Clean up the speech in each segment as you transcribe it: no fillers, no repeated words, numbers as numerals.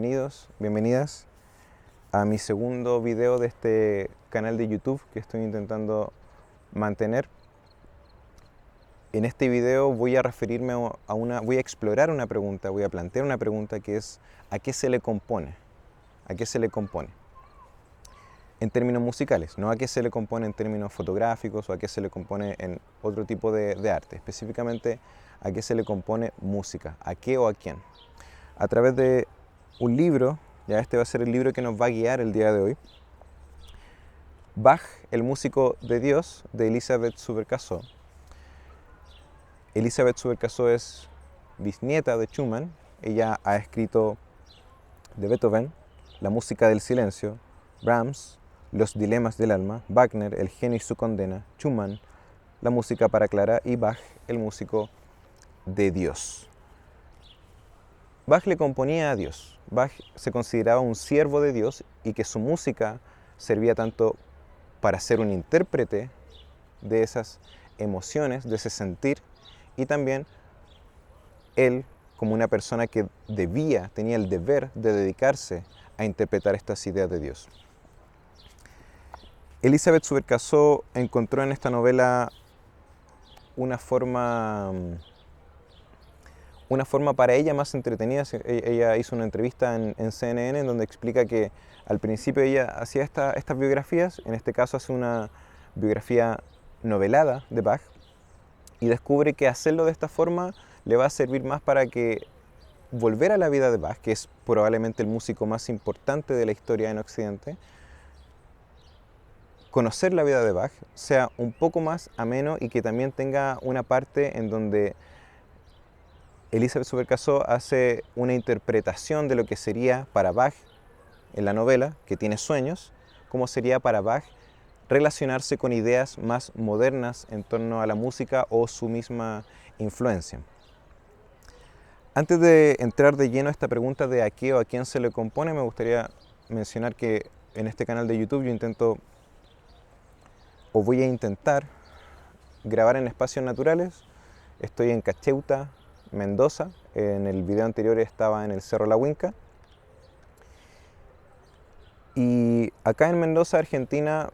Bienvenidos, bienvenidas a mi segundo video de este canal de YouTube que estoy intentando mantener. En este video voy a referirme voy a explorar una pregunta, voy a plantear una pregunta que es ¿a qué se le compone? ¿A qué se le compone? En términos musicales, no a qué se le compone en términos fotográficos o a qué se le compone en otro tipo de arte, específicamente a qué se le compone música, a qué o a quién. A través de un libro, ya este va a ser el libro que nos va a guiar el día de hoy, Bach, el músico de Dios, de Elisabeth Subercaseaux. Elisabeth Subercaseaux es bisnieta de Schumann. Ella ha escrito de Beethoven, La música del silencio, Brahms, Los dilemas del alma, Wagner, El genio y su condena, Schumann, La música para Clara y Bach, el músico de Dios. Bach le componía a Dios. Bach se consideraba un siervo de Dios y que su música servía tanto para ser un intérprete de esas emociones, de ese sentir, y también él, como una persona que tenía el deber de dedicarse a interpretar estas ideas de Dios. Elisabeth Subercaseaux encontró en esta novela una forma para ella más entretenida. Ella hizo una entrevista en CNN en donde explica que al principio ella hacía estas biografías, en este caso hace una biografía novelada de Bach, y descubre que hacerlo de esta forma le va a servir más para que volver a la vida de Bach, que es probablemente el músico más importante de la historia en Occidente, conocer la vida de Bach sea un poco más ameno y que también tenga una parte en donde Elisabeth Subercaseaux hace una interpretación de lo que sería para Bach en la novela, que tiene sueños, cómo sería para Bach relacionarse con ideas más modernas en torno a la música o su misma influencia. Antes de entrar de lleno a esta pregunta de a qué o a quién se le compone, me gustaría mencionar que en este canal de YouTube yo voy a intentar grabar en espacios naturales. Estoy en Cacheuta, Mendoza. En el video anterior estaba en el Cerro La Huinca. Y acá en Mendoza, Argentina,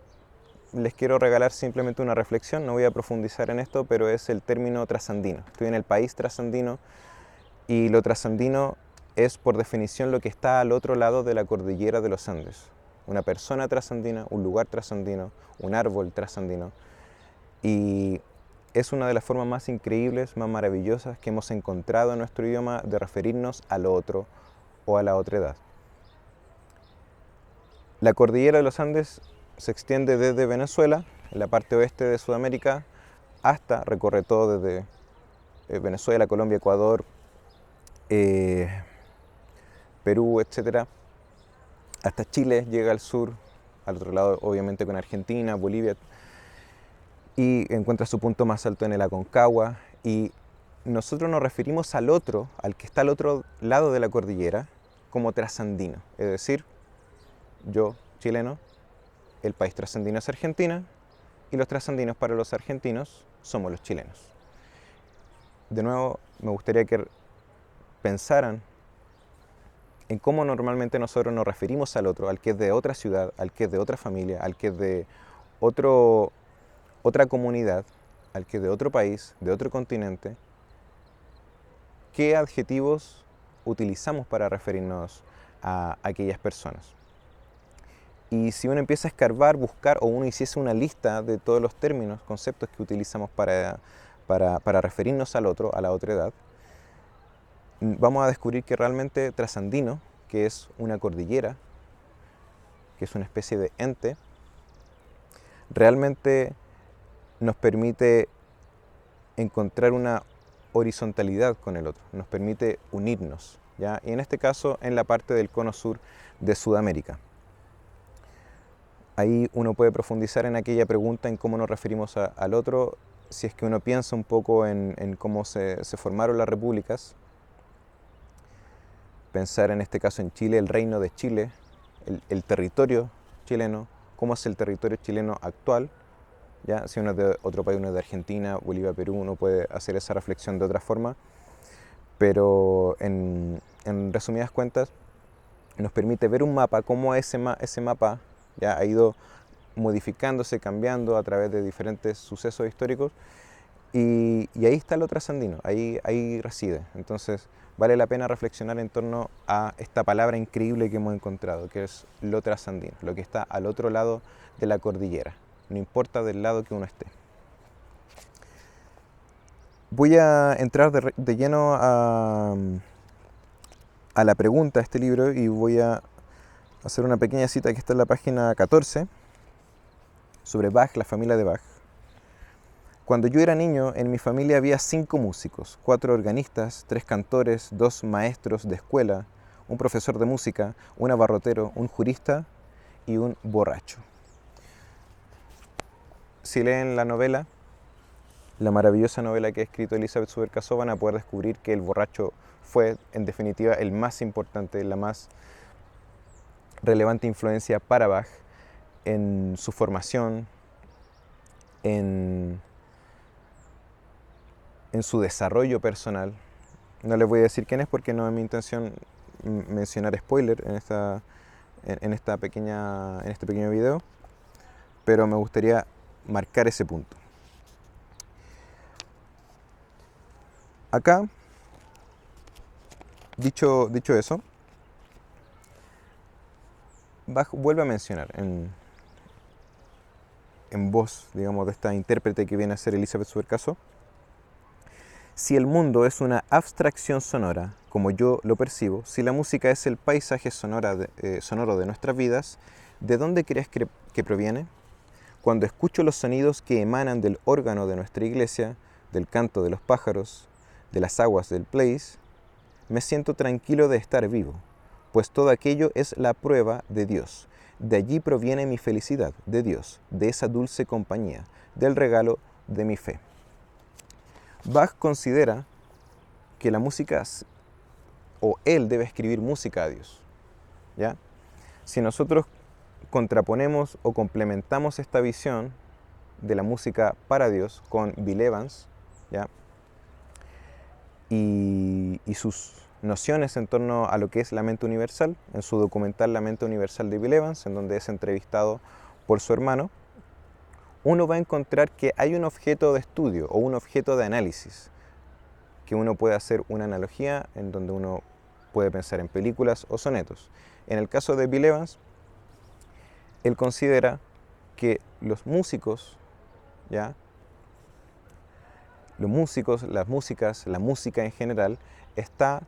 les quiero regalar simplemente una reflexión. No voy a profundizar en esto, pero es el término trasandino. Estoy en el país trasandino y lo trasandino es por definición lo que está al otro lado de la cordillera de los Andes. Una persona trasandina, un lugar trasandino, un árbol trasandino. Y es una de las formas más increíbles, más maravillosas que hemos encontrado en nuestro idioma de referirnos al otro o a la otra edad. La cordillera de los Andes se extiende desde Venezuela, en la parte oeste de Sudamérica, recorre todo desde Venezuela, Colombia, Ecuador, Perú, etc., hasta Chile, llega al sur, al otro lado obviamente con Argentina, Bolivia, y encuentra su punto más alto en el Aconcagua. Y nosotros nos referimos al otro, al que está al otro lado de la cordillera, como trasandino. Es decir, yo, chileno, el país trasandino es Argentina, y los trasandinos para los argentinos somos los chilenos. De nuevo, me gustaría que pensaran en cómo normalmente nosotros nos referimos al otro, al que es de otra ciudad, al que es de otra familia, al que es de otra comunidad, al que es de otro país, de otro continente. ¿Qué adjetivos utilizamos para referirnos a aquellas personas? Y si uno empieza a escarbar, buscar, o uno hiciese una lista de todos los términos, conceptos que utilizamos para referirnos al otro, a la otra edad, vamos a descubrir que realmente trasandino, que es una cordillera, que es una especie de ente, realmente nos permite encontrar una horizontalidad con el otro, nos permite unirnos, ¿ya? Y en este caso en la parte del cono sur de Sudamérica. Ahí uno puede profundizar en aquella pregunta, en cómo nos referimos al otro, si es que uno piensa un poco en cómo se formaron las repúblicas. Pensar en este caso en Chile, el reino de Chile, el territorio chileno, cómo es el territorio chileno actual. ¿Ya? Si uno es de otro país, uno es de Argentina, Bolivia, Perú, uno puede hacer esa reflexión de otra forma. Pero en resumidas cuentas, nos permite ver un mapa, cómo ese mapa ya ha ido modificándose, cambiando a través de diferentes sucesos históricos, y ahí está lo trasandino, ahí reside. Entonces vale la pena reflexionar en torno a esta palabra increíble que hemos encontrado, que es lo trasandino, lo que está al otro lado de la cordillera, no importa del lado que uno esté. Voy a entrar de lleno a la pregunta de este libro y voy a hacer una pequeña cita que está en la página 14 sobre Bach, la familia de Bach. Cuando yo era niño, en mi familia había 5 músicos, 4 organistas, 3 cantores, 2 maestros de escuela, un profesor de música, un abarrotero, un jurista y un borracho. Si leen la novela, la maravillosa novela que ha escrito Elizabeth Subercaseaux, van a poder descubrir que el borracho fue, en definitiva, el más importante, la más relevante influencia para Bach en su formación, en su desarrollo personal. No les voy a decir quién es porque no es mi intención mencionar spoiler en este pequeño video, pero me gustaría marcar ese punto. Acá, dicho eso, Bach vuelve a mencionar en voz, digamos, de esta intérprete que viene a ser Elizabeth Subercaseaux: si el mundo es una abstracción sonora, como yo lo percibo, si la música es el paisaje sonoro de nuestras vidas, ¿de dónde crees que proviene? Cuando escucho los sonidos que emanan del órgano de nuestra iglesia, del canto de los pájaros, de las aguas del Place, me siento tranquilo de estar vivo, pues todo aquello es la prueba de Dios. De allí proviene mi felicidad, de Dios, de esa dulce compañía, del regalo de mi fe. Bach considera que la música, o él debe escribir música a Dios, ¿ya? Si nosotros contraponemos o complementamos esta visión de la música para Dios con Bill Evans, ¿ya? Y sus nociones en torno a lo que es la mente universal, en su documental La mente universal de Bill Evans, en donde es entrevistado por su hermano, uno va a encontrar que hay un objeto de estudio o un objeto de análisis, que uno puede hacer una analogía en donde uno puede pensar en películas o sonetos. En el caso de Bill Evans, él considera que los músicos, ¿ya? Los músicos, las músicas, la música en general, está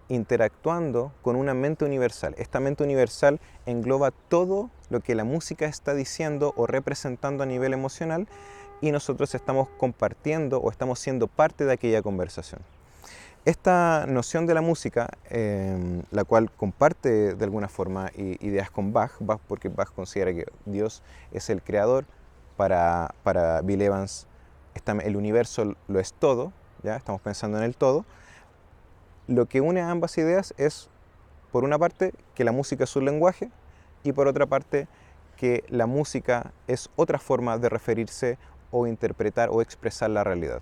interactuando con una mente universal. Esta mente universal engloba todo lo que la música está diciendo o representando a nivel emocional, y nosotros estamos compartiendo o estamos siendo parte de aquella conversación. Esta noción de la música, la cual comparte de alguna forma ideas con Bach, porque Bach considera que Dios es el creador, para Bill Evans el universo lo es todo, ¿ya? Estamos pensando en el todo. Lo que une a ambas ideas es, por una parte, que la música es un lenguaje, y por otra parte, que la música es otra forma de referirse o interpretar o expresar la realidad.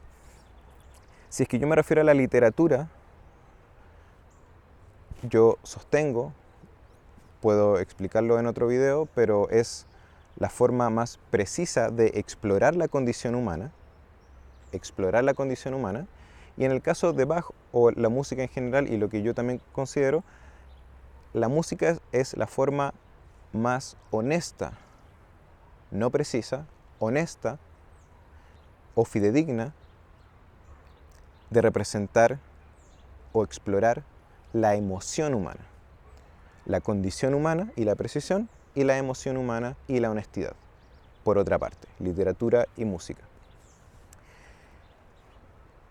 Si es que yo me refiero a la literatura, yo sostengo, puedo explicarlo en otro video, pero es la forma más precisa de explorar la condición humana, y en el caso de Bach o la música en general, y lo que yo también considero, la música es la forma más honesta, no precisa, honesta o fidedigna de representar o explorar la emoción humana, la condición humana y la precisión, y la emoción humana y la honestidad. Por otra parte, literatura y música.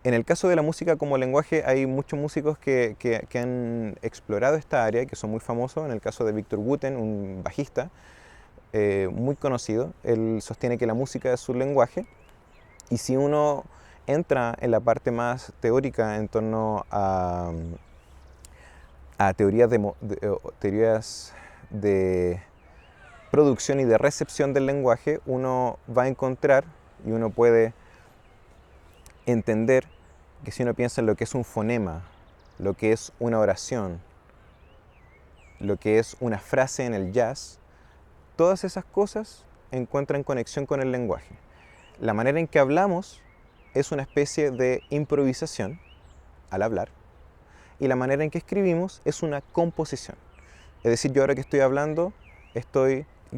En el caso de la música como lenguaje, hay muchos músicos que han explorado esta área, que son muy famosos. En el caso de Victor Wooten, un bajista muy conocido, él sostiene que la música es un lenguaje, y si uno entra en la parte más teórica en torno a teorías de producción y de recepción del lenguaje, uno va a encontrar y uno puede entender que si uno piensa en lo que es un fonema, lo que es una oración, lo que es una frase en el jazz, todas esas cosas encuentran conexión con el lenguaje. La manera en que hablamos es una especie de improvisación al hablar, y la manera en que escribimos es una composición. Es decir, yo ahora que estoy hablando,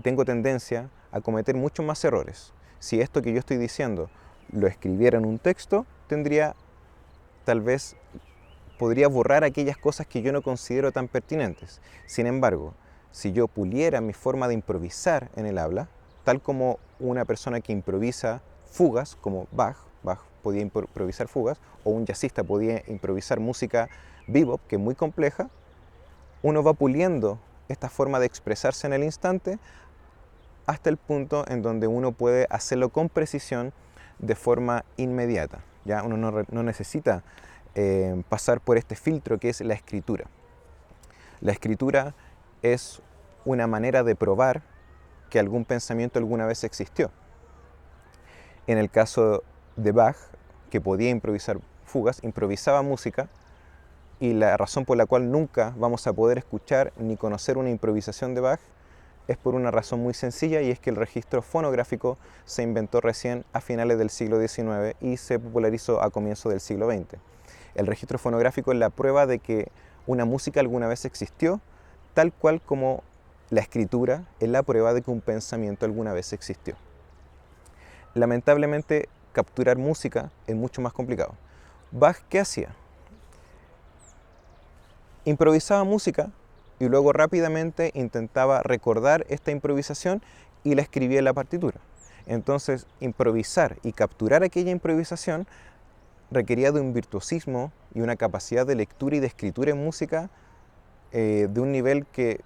tengo tendencia a cometer muchos más errores. Si esto que yo estoy diciendo lo escribiera en un texto, tal vez podría borrar aquellas cosas que yo no considero tan pertinentes. Sin embargo, si yo puliera mi forma de improvisar en el habla, tal como una persona que improvisa fugas, como Bach podía improvisar fugas, o un jazzista podía improvisar música bebop, que es muy compleja, uno va puliendo esta forma de expresarse en el instante hasta el punto en donde uno puede hacerlo con precisión de forma inmediata. ¿Ya? Uno no necesita pasar por este filtro que es la escritura. La escritura es una manera de probar que algún pensamiento alguna vez existió. En el caso de Bach, que podía improvisar fugas, improvisaba música, y la razón por la cual nunca vamos a poder escuchar ni conocer una improvisación de Bach es por una razón muy sencilla, y es que el registro fonográfico se inventó recién a finales del siglo XIX y se popularizó a comienzos del siglo XX. El registro fonográfico es la prueba de que una música alguna vez existió, tal cual como la escritura es la prueba de que un pensamiento alguna vez existió. Lamentablemente, capturar música es mucho más complicado. Bach, ¿qué hacía? Improvisaba música y luego rápidamente intentaba recordar esta improvisación y la escribía en la partitura. Entonces, improvisar y capturar aquella improvisación requería de un virtuosismo y una capacidad de lectura y de escritura en música de un nivel que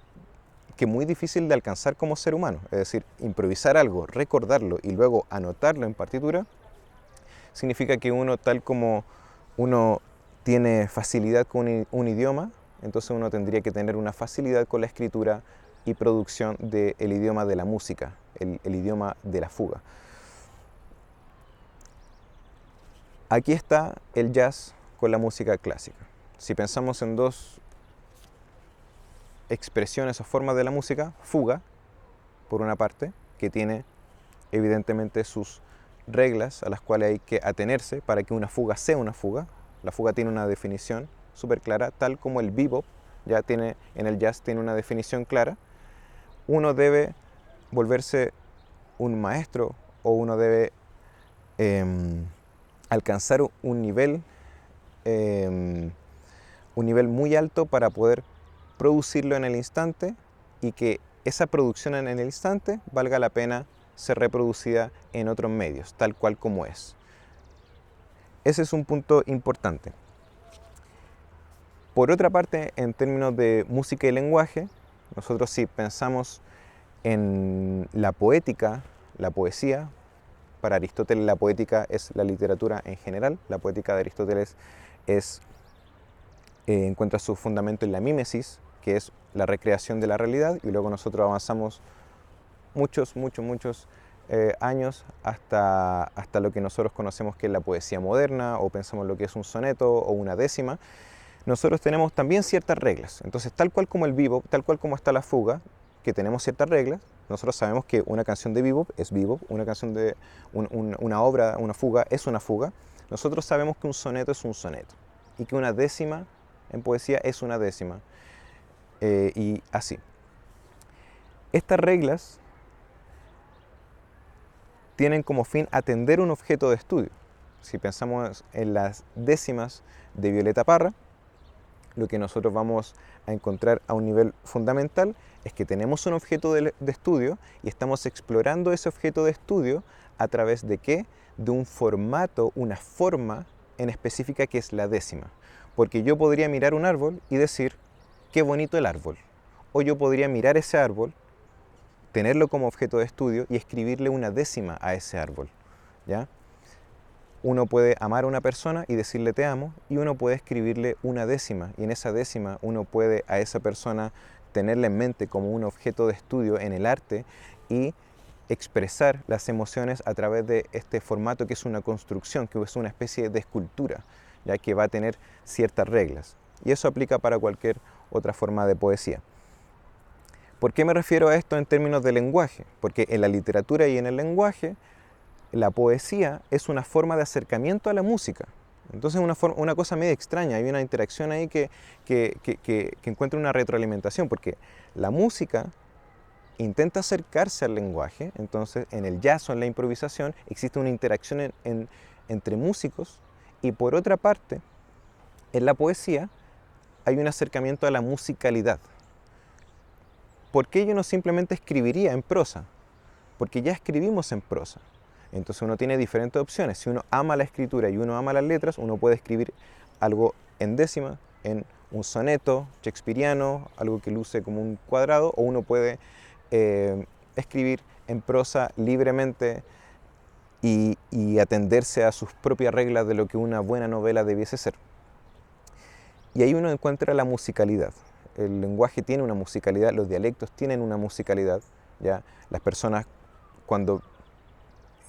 muy difícil de alcanzar como ser humano. Es decir, improvisar algo, recordarlo y luego anotarlo en partitura, significa que uno, tal como uno tiene facilidad con un idioma, entonces uno tendría que tener una facilidad con la escritura y producción del idioma de la música, el idioma de la fuga. Aquí está el jazz con la música clásica. Si pensamos en dos expresiones o formas de la música, fuga, por una parte, que tiene evidentemente sus reglas a las cuales hay que atenerse para que una fuga sea una fuga. La fuga tiene una definición súper clara, tal como el bebop en el jazz tiene una definición clara. Uno debe volverse un maestro, o uno debe alcanzar un nivel muy alto para poder producirlo en el instante, y que esa producción en el instante valga la pena ser reproducida en otros medios, tal cual como es. Ese es un punto importante. Por otra parte, en términos de música y lenguaje, nosotros si pensamos en la poética, la poesía, para Aristóteles la poética es la literatura en general. La poética de Aristóteles encuentra su fundamento en la mímesis, que es la recreación de la realidad, y luego nosotros avanzamos muchos años hasta lo que nosotros conocemos que es la poesía moderna, o pensamos lo que es un soneto o una décima. Nosotros tenemos también ciertas reglas. Entonces, tal cual como el bebop, tal cual como está la fuga, que tenemos ciertas reglas, nosotros sabemos que una canción de bebop es bebop, una canción de una obra, una fuga es una fuga. Nosotros sabemos que un soneto es un soneto, y que una décima en poesía es una décima, y así. Estas reglas tienen como fin atender un objeto de estudio. Si pensamos en las décimas de Violeta Parra, lo que nosotros vamos a encontrar a un nivel fundamental es que tenemos un objeto de estudio, y estamos explorando ese objeto de estudio a través de ¿qué? De un formato, una forma en específica, que es la décima. Porque yo podría mirar un árbol y decir, qué bonito el árbol. O yo podría mirar ese árbol, tenerlo como objeto de estudio y escribirle una décima a ese árbol, ¿ya? Uno puede amar a una persona y decirle te amo, y uno puede escribirle una décima, y en esa décima uno puede a esa persona tenerla en mente como un objeto de estudio en el arte, y expresar las emociones a través de este formato, que es una construcción, que es una especie de escultura, ya que va a tener ciertas reglas. Y eso aplica para cualquier otra forma de poesía. ¿Por qué me refiero a esto en términos de lenguaje? Porque en la literatura y en el lenguaje, la poesía es una forma de acercamiento a la música. Entonces es una cosa medio extraña, hay una interacción ahí que encuentra una retroalimentación, porque la música intenta acercarse al lenguaje, entonces en el jazz o en la improvisación existe una interacción entre músicos, y por otra parte, en la poesía hay un acercamiento a la musicalidad. ¿Por qué yo no simplemente escribiría en prosa? Porque ya escribimos en prosa. Entonces uno tiene diferentes opciones. Si uno ama la escritura y uno ama las letras, uno puede escribir algo en décima, en un soneto shakespeariano, algo que luce como un cuadrado, o uno puede escribir en prosa libremente y atenderse a sus propias reglas de lo que una buena novela debiese ser. Y ahí uno encuentra la musicalidad. El lenguaje tiene una musicalidad, los dialectos tienen una musicalidad, ¿ya? Las personas, cuando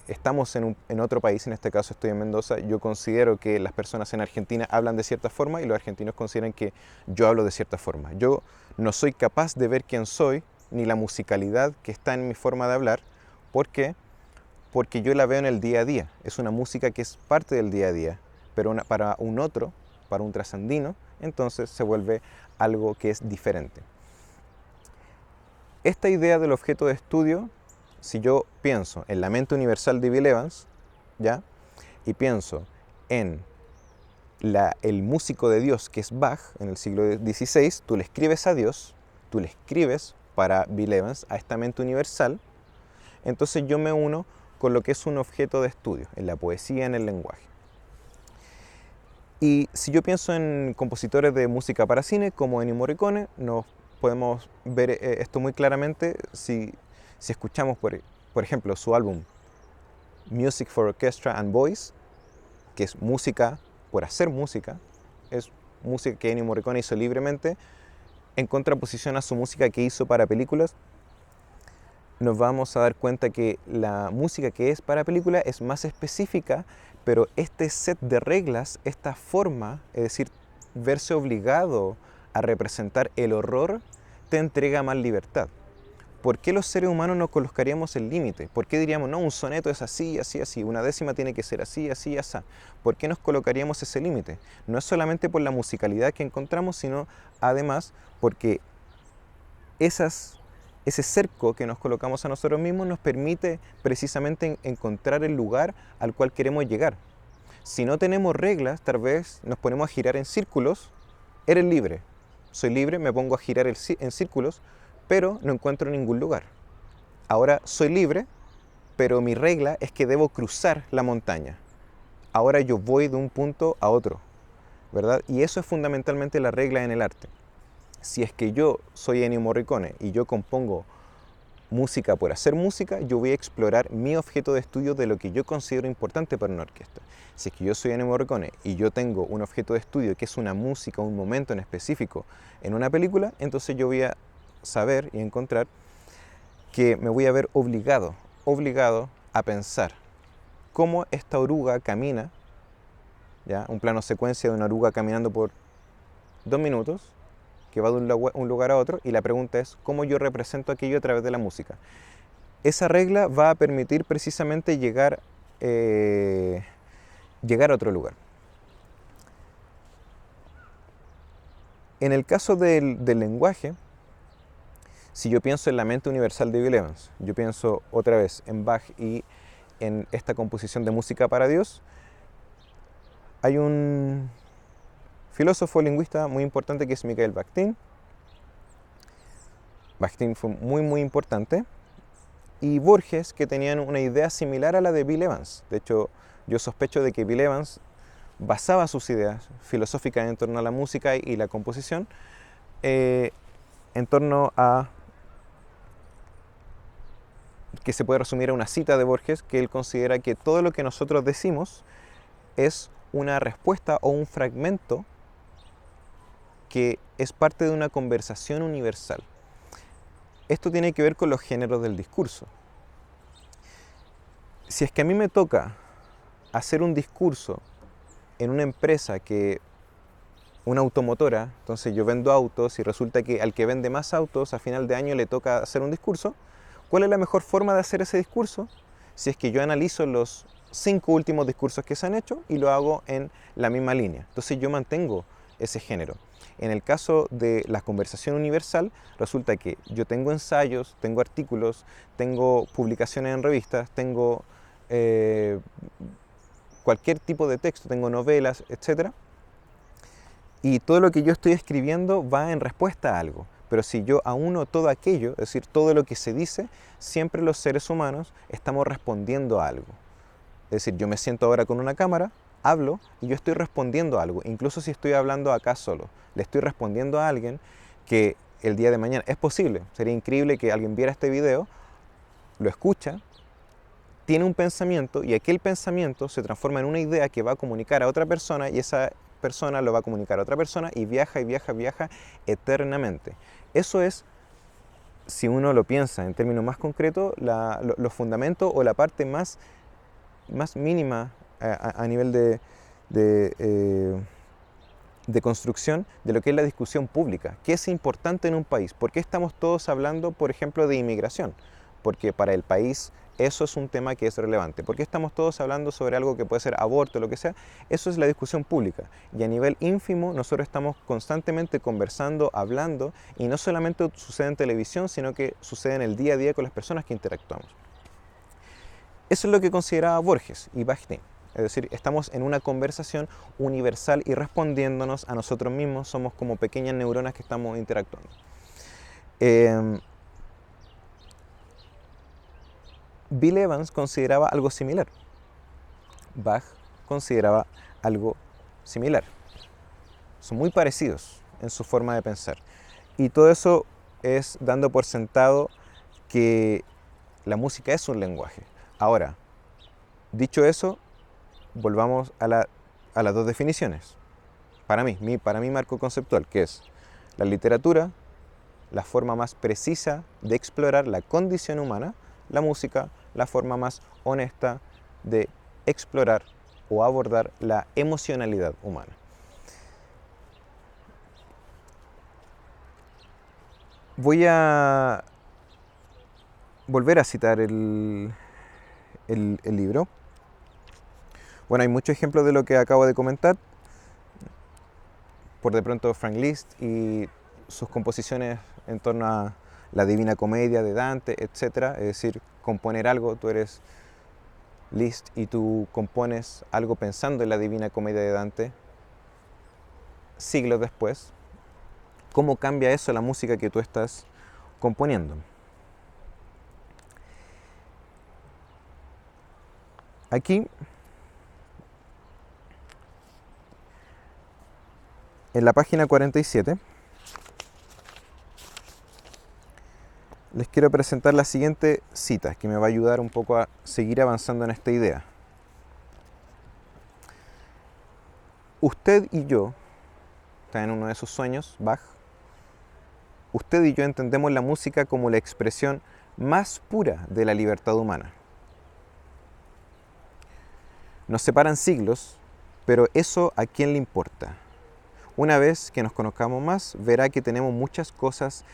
estamos en otro país, en este caso estoy en Mendoza, yo considero que las personas en Argentina hablan de cierta forma y los argentinos consideran que yo hablo de cierta forma. Yo no soy capaz de ver quién soy, ni la musicalidad que está en mi forma de hablar. ¿Por qué? Porque yo la veo en el día a día. Es una música que es parte del día a día, pero para un otro, para un trasandino, entonces se vuelve algo que es diferente. Esta idea del objeto de estudio, si yo pienso en la mente universal de Bill Evans, ¿ya? Y pienso en el músico de Dios que es Bach en el siglo XVI, tú le escribes a Dios, tú le escribes para Bill Evans a esta mente universal, entonces yo me uno con lo que es un objeto de estudio, en la poesía, en el lenguaje. Y si yo pienso en compositores de música para cine como Ennio Morricone, nos podemos ver esto muy claramente si escuchamos, por ejemplo, su álbum Music for Orchestra and Voice, que es música por hacer música, es música que Ennio Morricone hizo libremente, en contraposición a su música que hizo para películas. Nos vamos a dar cuenta que la música que es para película es más específica, pero este set de reglas, esta forma, es decir, verse obligado a representar el horror, te entrega más libertad. ¿Por qué los seres humanos nos colocaríamos el límite? ¿Por qué diríamos, no, un soneto es así, así, así, una décima tiene que ser así, así, así? ¿Por qué nos colocaríamos ese límite? No es solamente por la musicalidad que encontramos, sino además porque ese cerco que nos colocamos a nosotros mismos nos permite precisamente encontrar el lugar al cual queremos llegar. Si no tenemos reglas, tal vez nos ponemos a girar en círculos. Eres libre. Soy libre, me pongo a girar en círculos, pero no encuentro ningún lugar. Ahora soy libre, pero mi regla es que debo cruzar la montaña. Ahora yo voy de un punto a otro, ¿verdad? Y eso es fundamentalmente la regla en el arte. Si es que yo soy Ennio Morricone y yo compongo música por hacer música, yo voy a explorar mi objeto de estudio de lo que yo considero importante para una orquesta. Si es que yo soy Ennio Morricone y yo tengo un objeto de estudio que es una música, un momento en específico en una película, entonces yo voy a saber y encontrar que me voy a ver obligado a pensar cómo esta oruga camina, ¿ya? Un plano secuencia de una oruga caminando por 2 minutos, que va de un lugar a otro, y la pregunta es cómo yo represento aquello a través de la música. Esa regla va a permitir precisamente llegar a otro lugar. En el caso del lenguaje, si yo pienso en la mente universal de Bill Evans, yo pienso otra vez en Bach y en esta composición de música para Dios, hay un filósofo lingüista muy importante que es Mikhail Bakhtin. Bakhtin fue muy importante. Y Borges, que tenían una idea similar a la de Bill Evans. De hecho, yo sospecho de que Bill Evans basaba sus ideas filosóficas en torno a la música y la composición en torno a que se puede resumir a una cita de Borges, que él considera que todo lo que nosotros decimos es una respuesta o un fragmento que es parte de una conversación universal. Esto tiene que ver con los géneros del discurso. Si es que a mí me toca hacer un discurso en una empresa una automotora, entonces yo vendo autos y resulta que al que vende más autos a final de año le toca hacer un discurso. ¿Cuál es la mejor forma de hacer ese discurso? Si es que yo analizo los 5 últimos discursos que se han hecho y lo hago en la misma línea. Entonces yo mantengo ese género. En el caso de la conversación universal, resulta que yo tengo ensayos, tengo artículos, tengo publicaciones en revistas, tengo cualquier tipo de texto, tengo novelas, etc. Y todo lo que yo estoy escribiendo va en respuesta a algo. Pero si yo auno todo aquello, es decir, todo lo que se dice, siempre los seres humanos estamos respondiendo a algo. Es decir, yo me siento ahora con una cámara, hablo y yo estoy respondiendo a algo. Incluso si estoy hablando acá solo, le estoy respondiendo a alguien que el día de mañana es posible. Sería increíble que alguien viera este video, lo escucha, tiene un pensamiento y aquel pensamiento se transforma en una idea que va a comunicar a otra persona y esa persona lo va a comunicar a otra persona y viaja y viaja, viaja eternamente. Eso es, si uno lo piensa en términos más concretos, los fundamentos o la parte más mínima a nivel de construcción de lo que es la discusión pública. ¿Qué es importante en un país? ¿Por qué estamos todos hablando, por ejemplo, de inmigración? Porque para el país eso es un tema que es relevante. ¿Por qué estamos todos hablando sobre algo que puede ser aborto, lo que sea? Eso es la discusión pública. Y a nivel ínfimo nosotros estamos constantemente conversando, hablando, y no solamente sucede en televisión, sino que sucede en el día a día con las personas que interactuamos. Eso es lo que consideraba Borges y Bakhtin. Es decir, estamos en una conversación universal y respondiéndonos a nosotros mismos, somos como pequeñas neuronas que estamos interactuando. Bill Evans consideraba algo similar. Bach consideraba algo similar. Son muy parecidos en su forma de pensar. Y todo eso es dando por sentado que la música es un lenguaje. Ahora, dicho eso, volvamos a las dos definiciones. Para mí marco conceptual, que es la literatura, la forma más precisa de explorar la condición humana, la música, la forma más honesta de explorar o abordar la emocionalidad humana. Voy a volver a citar el libro. Bueno, hay muchos ejemplos de lo que acabo de comentar. Por de pronto Frank Liszt y sus composiciones en torno a la Divina Comedia de Dante, etc. Es decir, componer algo, tú eres Liszt y tú compones algo pensando en la Divina Comedia de Dante siglos después. ¿Cómo cambia eso la música que tú estás componiendo? Aquí, en la página 47, les quiero presentar la siguiente cita que me va a ayudar un poco a seguir avanzando en esta idea. Usted y yo, está en uno de sus sueños, Bach, usted y yo entendemos la música como la expresión más pura de la libertad humana. Nos separan siglos, pero eso ¿a quién le importa? Una vez que nos conozcamos más, verá que tenemos muchas cosas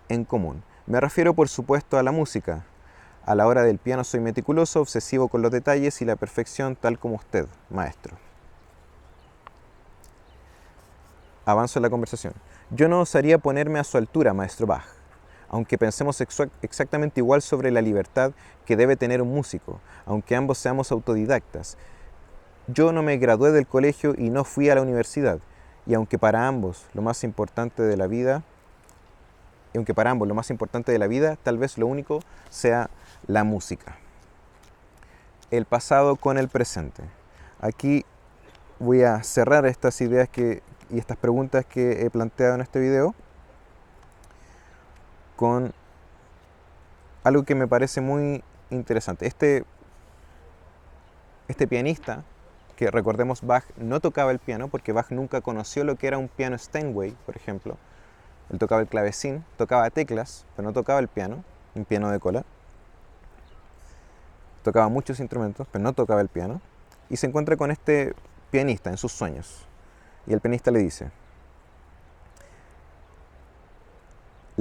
en común. Me refiero, por supuesto, a la música. A la hora del piano soy meticuloso, obsesivo con los detalles y la perfección, tal como usted, maestro. Avanzo en la conversación. Yo no osaría ponerme a su altura, maestro Bach, aunque pensemos exactamente igual sobre la libertad que debe tener un músico, aunque ambos seamos autodidactas. Yo no me gradué del colegio y no fui a la universidad, y aunque para ambos lo más importante de la vida, tal vez lo único sea la música. El pasado con el presente. Aquí voy a cerrar estas ideas y estas preguntas que he planteado en este video con algo que me parece muy interesante. Este pianista, que recordemos Bach no tocaba el piano porque Bach nunca conoció lo que era un piano Steinway, por ejemplo. Él tocaba el clavecín, tocaba teclas, pero no tocaba el piano, un piano de cola. Tocaba muchos instrumentos, pero no tocaba el piano. Y se encuentra con este pianista en sus sueños. Y el pianista le dice: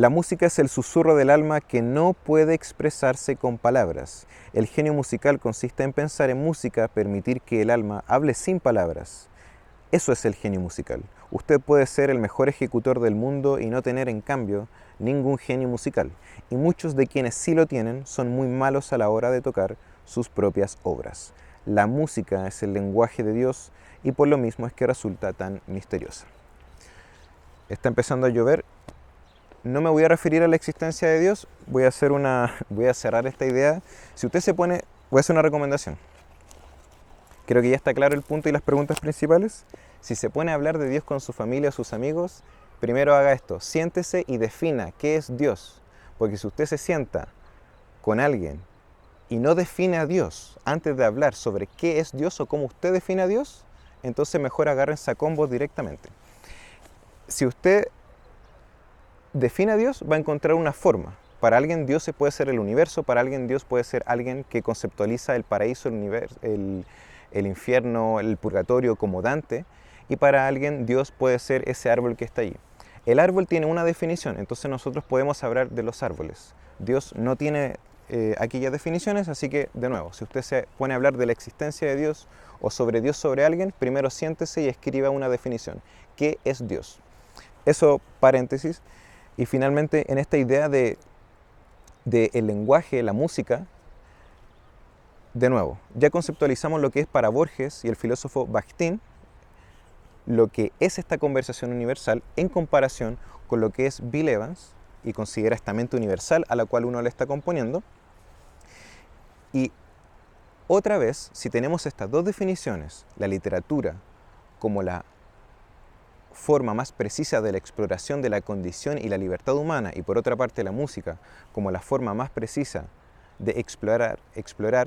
La música es el susurro del alma que no puede expresarse con palabras. El genio musical consiste en pensar en música, permitir que el alma hable sin palabras. Eso es el genio musical. Usted puede ser el mejor ejecutor del mundo y no tener, en cambio, ningún genio musical. Y muchos de quienes sí lo tienen son muy malos a la hora de tocar sus propias obras. La música es el lenguaje de Dios y por lo mismo es que resulta tan misteriosa. Está empezando a llover. No me voy a referir a la existencia de Dios, voy a cerrar esta idea. Si usted se pone, voy a hacer una recomendación. Creo que ya está claro el punto y las preguntas principales. Si se pone a hablar de Dios con su familia o sus amigos, primero haga esto, siéntese y defina qué es Dios. Porque si usted se sienta con alguien y no define a Dios antes de hablar sobre qué es Dios o cómo usted define a Dios, entonces mejor agárrense a combos directamente. Si usted define a Dios, va a encontrar una forma. Para alguien Dios puede ser el universo, para alguien Dios puede ser alguien que conceptualiza el paraíso, el infierno, el purgatorio como Dante, y para alguien Dios puede ser ese árbol que está allí. El árbol tiene una definición, entonces nosotros podemos hablar de los árboles. Dios no tiene aquellas definiciones, así que de nuevo, si usted se pone a hablar de la existencia de Dios o sobre Dios sobre alguien, primero siéntese y escriba una definición. ¿Qué es Dios? Eso, paréntesis. Y finalmente, en esta idea de el lenguaje, la música, de nuevo, ya conceptualizamos lo que es para Borges y el filósofo Bakhtin, lo que es esta conversación universal en comparación con lo que es Bill Evans, y considera esta mente universal a la cual uno le está componiendo. Y otra vez, si tenemos estas dos definiciones, la literatura como la forma más precisa de la exploración de la condición y la libertad humana, y por otra parte la música como la forma más precisa de explorar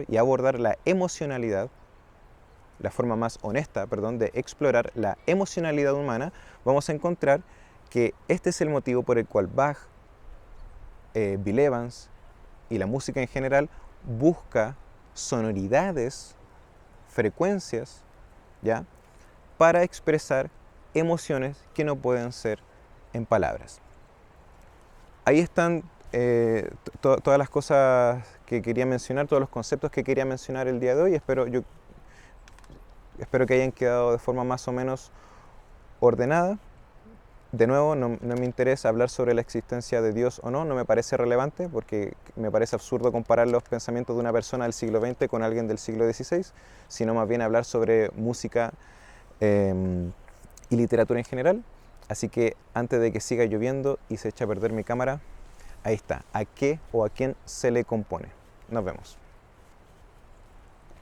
y abordar la emocionalidad, la forma más honesta, de explorar la emocionalidad humana, vamos a encontrar que este es el motivo por el cual Bach, Bill Evans y la música en general busca sonoridades, frecuencias, ¿ya?, para expresar emociones que no pueden ser en palabras. Ahí están todas las cosas que quería mencionar, todos los conceptos que quería mencionar el día de hoy. Espero que hayan quedado de forma más o menos ordenada. De nuevo, no me interesa hablar sobre la existencia de Dios o no me parece relevante, porque me parece absurdo comparar los pensamientos de una persona del siglo XX con alguien del siglo XVI, sino más bien hablar sobre música y literatura en general. Así que antes de que siga lloviendo y se eche a perder mi cámara, ahí está, ¿a qué o a quién se le compone? Nos vemos.